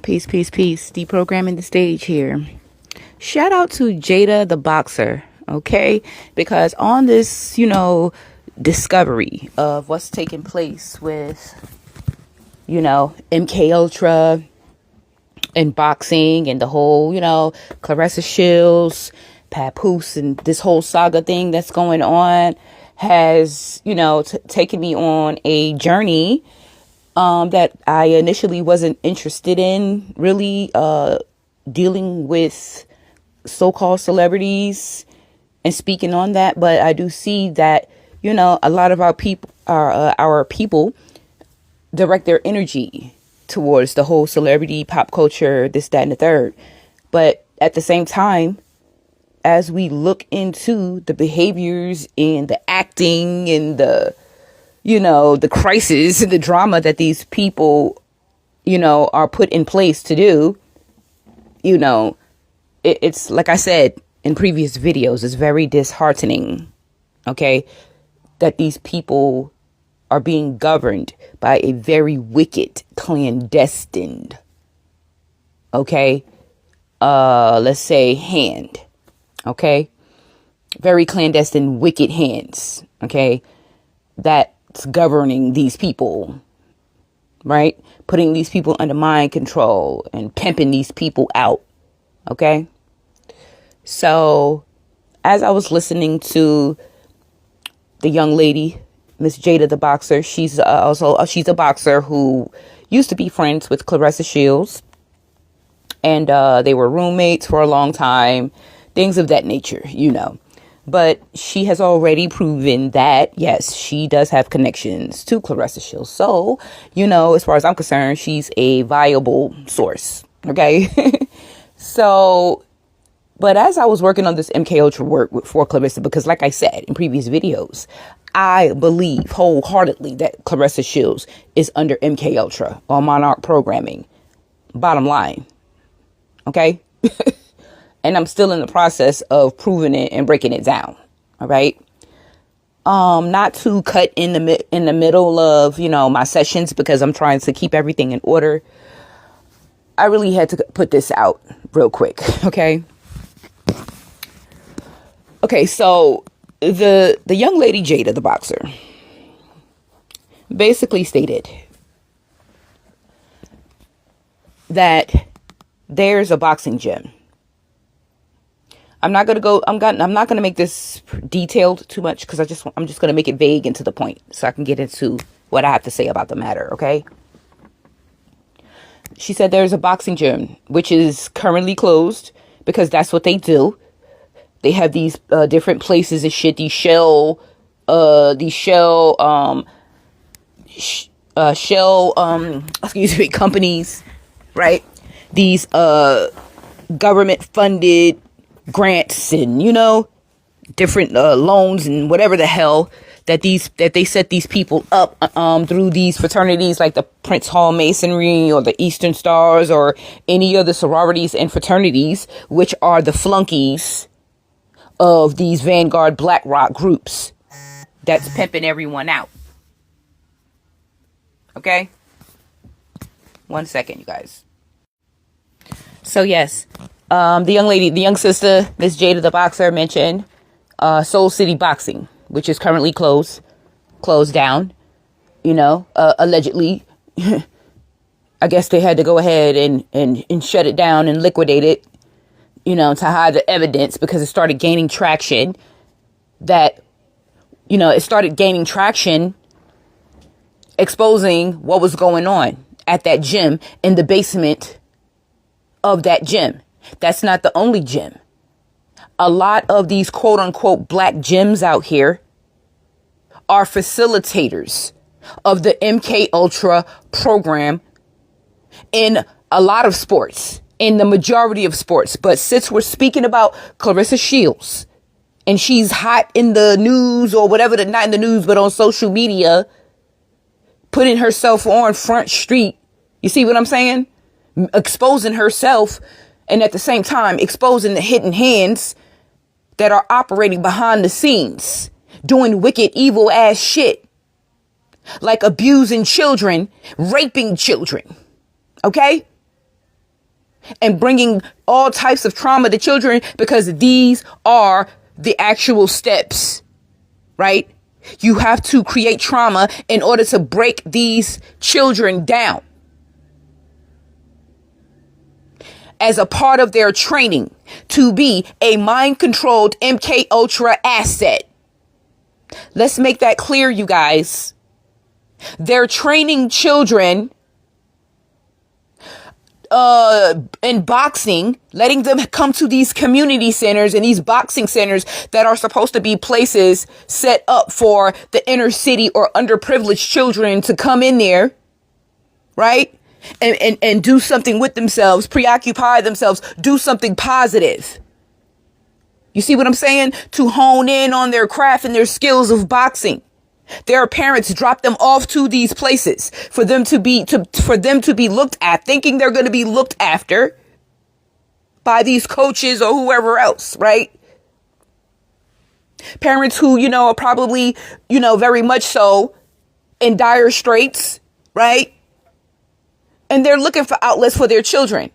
Peace, peace, peace. Deprogramming the stage here. Shout out to Jada the boxer, okay? Because on this, discovery of what's taking place with, MK Ultra and boxing and the whole, Claressa Shields, Papoose, and this whole saga thing that's going on has, taken me on a journey that I initially wasn't interested in, really dealing with so-called celebrities and speaking on that. But I do see that, a lot of our people direct their energy towards the whole celebrity, pop culture, this, that, and the third. But at the same time, as we look into the behaviors and the acting and the crisis and the drama that these people, are put in place to do, it's like I said in previous videos, it's very disheartening, okay, that these people are being governed by a very wicked, clandestine, okay, let's say hand, okay, very clandestine, wicked hands, okay, that's governing these people, right? Putting these people under mind control and pimping these people out, okay? So as I was listening to the young lady, Miss Jada the boxer, she's a boxer who used to be friends with Claressa Shields, and they were roommates for a long time, things of that nature, But she has already proven that, yes, she does have connections to Claressa Shields. So, as far as I'm concerned, she's a viable source. Okay. So, but as I was working on this MK Ultra work for Claressa, because like I said in previous videos, I believe wholeheartedly that Claressa Shields is under MK Ultra or Monarch programming. Bottom line. Okay. And I'm still in the process of proving it and breaking it down. All right. Not to cut in the middle of, my sessions, because I'm trying to keep everything in order. I really had to put this out real quick. Okay. Okay. So the young lady, Jada, the boxer, basically stated that there's a boxing gym. I'm not going to make this detailed too much, because I'm just going to make it vague and to the point so I can get into what I have to say about the matter. Okay. She said there's a boxing gym, which is currently closed because that's what they do. They have these different places and shit, these shell companies, right? These government funded grants and different loans and whatever the hell that they set these people up through these fraternities like the Prince Hall Masonry or the Eastern Stars or any other sororities and fraternities, which are the flunkies of these Vanguard BlackRock groups that's pimping everyone out. Okay, 1 second, you guys. So yes, the young sister, Miss Jada the boxer, mentioned Soul City Boxing, which is currently closed down. Allegedly, I guess they had to go ahead and shut it down and liquidate it, to hide the evidence, because it started gaining traction. Exposing what was going on at that gym, in the basement of that gym. That's not the only gym. A lot of these quote unquote black gyms out here are facilitators of the MK Ultra program in a lot of sports, in the majority of sports. But since we're speaking about Claressa Shields, and she's hot in the news, or whatever, not in the news, but on social media, putting herself on Front Street. You see what I'm saying? Exposing herself, and at the same time exposing the hidden hands that are operating behind the scenes, doing wicked, evil ass shit, like abusing children, raping children. Okay? and bringing all types of trauma to children, because these are the actual steps, right? You have to create trauma in order to break these children down as a part of their training to be a mind-controlled MK Ultra asset. Let's make that clear, you guys. They're training children in boxing, letting them come to these community centers and these boxing centers that are supposed to be places set up for the inner city or underprivileged children to come in there, right? And do something with themselves, preoccupy themselves, do something positive. You see what I'm saying? To hone in on their craft and their skills of boxing. Their parents drop them off to these places for them to be looked at, thinking they're going to be looked after by these coaches or whoever else, right? Parents who, are probably, very much so in dire straits, right? And they're looking for outlets for their children.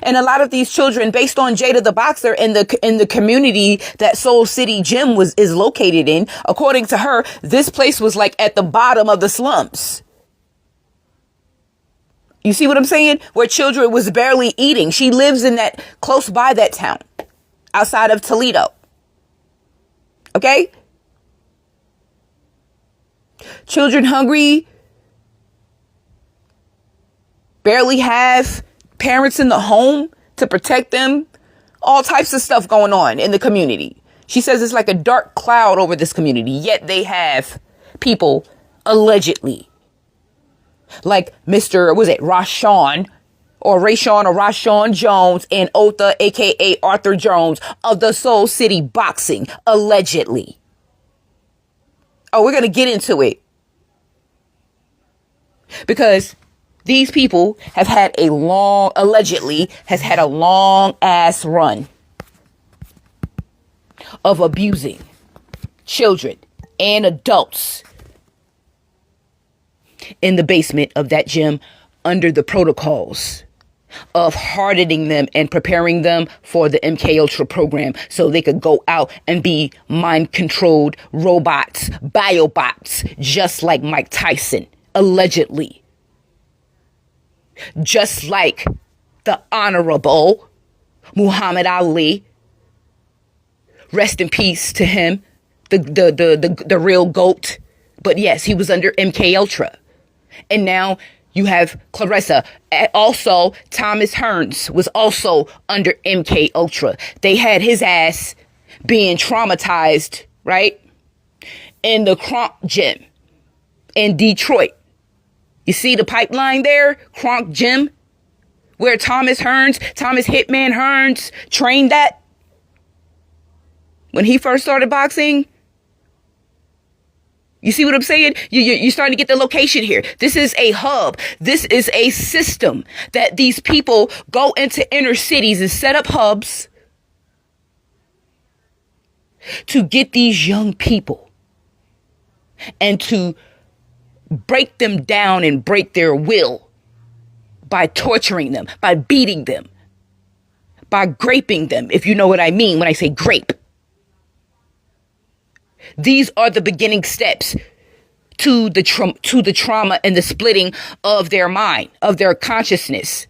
And a lot of these children, based on Jada the Boxer in the community that Soul City Gym is located in, according to her, this place was like at the bottom of the slums. You see what I'm saying? Where children was barely eating. She lives in that, close by that town, outside of Toledo. Okay? Children hungry, barely have parents in the home to protect them. All types of stuff going on in the community. She says it's like a dark cloud over this community, yet they have people allegedly like Mr. Rashawn Jones and Otha, aka Arthur Jones of the Soul City Boxing, allegedly. Oh, we're going to get into it because these people have had allegedly has had a long ass run of abusing children and adults in the basement of that gym under the protocols of hardening them and preparing them for the MK Ultra program so they could go out and be mind-controlled robots, biobots, just like Mike Tyson, allegedly. Just like the Honorable Muhammad Ali, rest in peace to him, the real GOAT. But yes, he was under MK Ultra. And now you have Claressa. Also, Thomas Hearns was also under MK Ultra. They had his ass being traumatized, right? In the Kronk Gym in Detroit. You see the pipeline there? Kronk Gym, where Thomas Hitman Hearns trained at when he first started boxing. You see what I'm saying? You're starting to get the location here. This is a hub. This is a system that these people go into inner cities and set up hubs to get these young people and to break them down and break their will by torturing them, by beating them, by graping them, if you know what I mean when I say grape. These are the beginning steps to the trauma and the splitting of their mind, of their consciousness.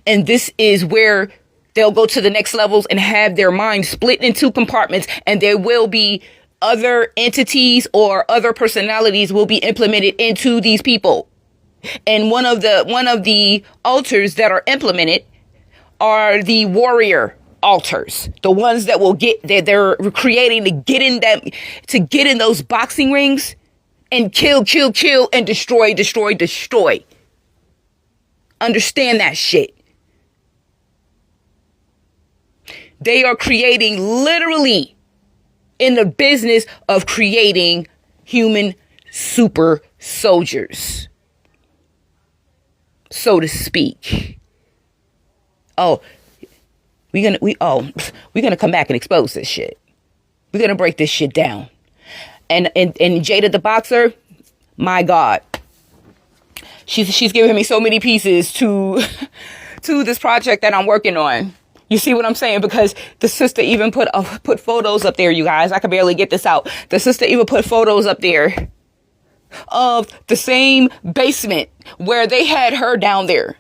And this is where they'll go to the next levels and have their mind split into compartments, and there will be other entities or other personalities will be implemented into these people. And one of the altars that are implemented are the warrior altars, the ones that will they're creating to get in those boxing rings and kill and destroy. Understand that shit. They are creating, literally in the business of creating human super soldiers, so to speak. We're gonna come back and expose this shit. We're gonna break this shit down. And Jada the Boxer, my God, she's giving me so many pieces to to this project that I'm working on. You see what I'm saying? Because the sister even put photos up there, you guys. I could barely get this out. The sister even put photos up there of the same basement where they had her down there,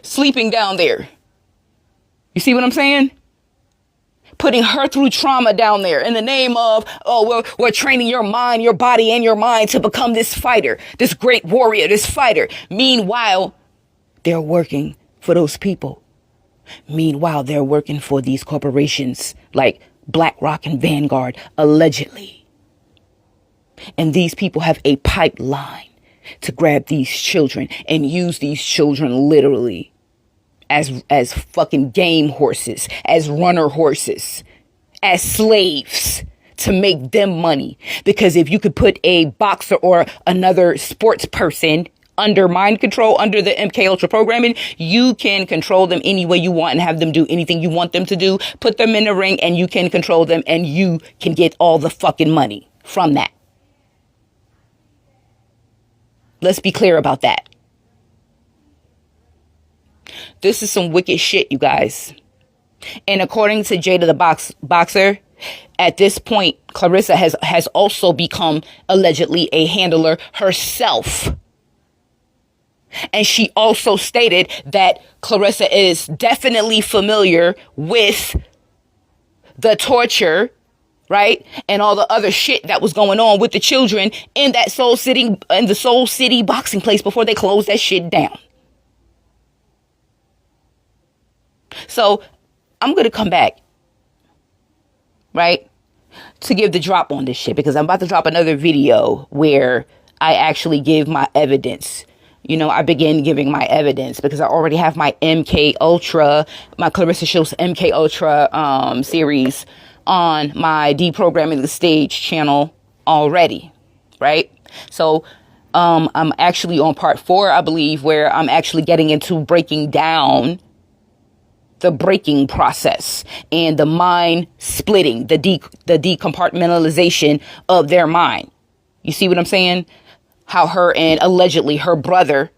sleeping down there. You see what I'm saying? Putting her through trauma down there in the name of, oh, we're training your mind, your body, and your mind to become this fighter, this great warrior, this fighter. Meanwhile, they're working for those people. Meanwhile, they're working for these corporations like BlackRock and Vanguard, allegedly. And these people have a pipeline to grab these children and use these children literally as fucking game horses, as runner horses, as slaves to make them money. Because if you could put a boxer or another sports person under mind control, under the MK Ultra programming, you can control them any way you want and have them do anything you want them to do. Put them in the ring and you can control them and you can get all the fucking money from that. Let's be clear about that. This is some wicked shit, you guys. And according to Jada the Boxer, at this point, Claressa has also become allegedly a handler herself. And she also stated that Claressa is definitely familiar with the torture, right? And all the other shit that was going on with the children in that Soul City boxing place before they closed that shit down. So I'm going to come back, right, to give the drop on this shit, because I'm about to drop another video where I actually give my evidence. You know, I begin giving my evidence because I already have my MK Ultra, my Claressa Shows MK Ultra series on my Deprogramming the Stage channel already, right? So I'm actually on part 4, I believe, where I'm actually getting into breaking down the breaking process and the mind splitting, the decompartmentalization of their mind. You see what I'm saying? How her and allegedly her brother,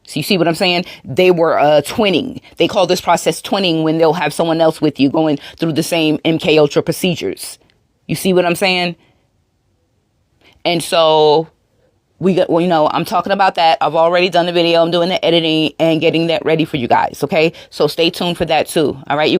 so you see what I'm saying? They were twinning. They call this process twinning when they'll have someone else with you going through the same MK Ultra procedures. You see what I'm saying? And so we got, well, you know, I'm talking about that. I've already done the video. I'm doing the editing and getting that ready for you guys. Okay. So stay tuned for that too. All right.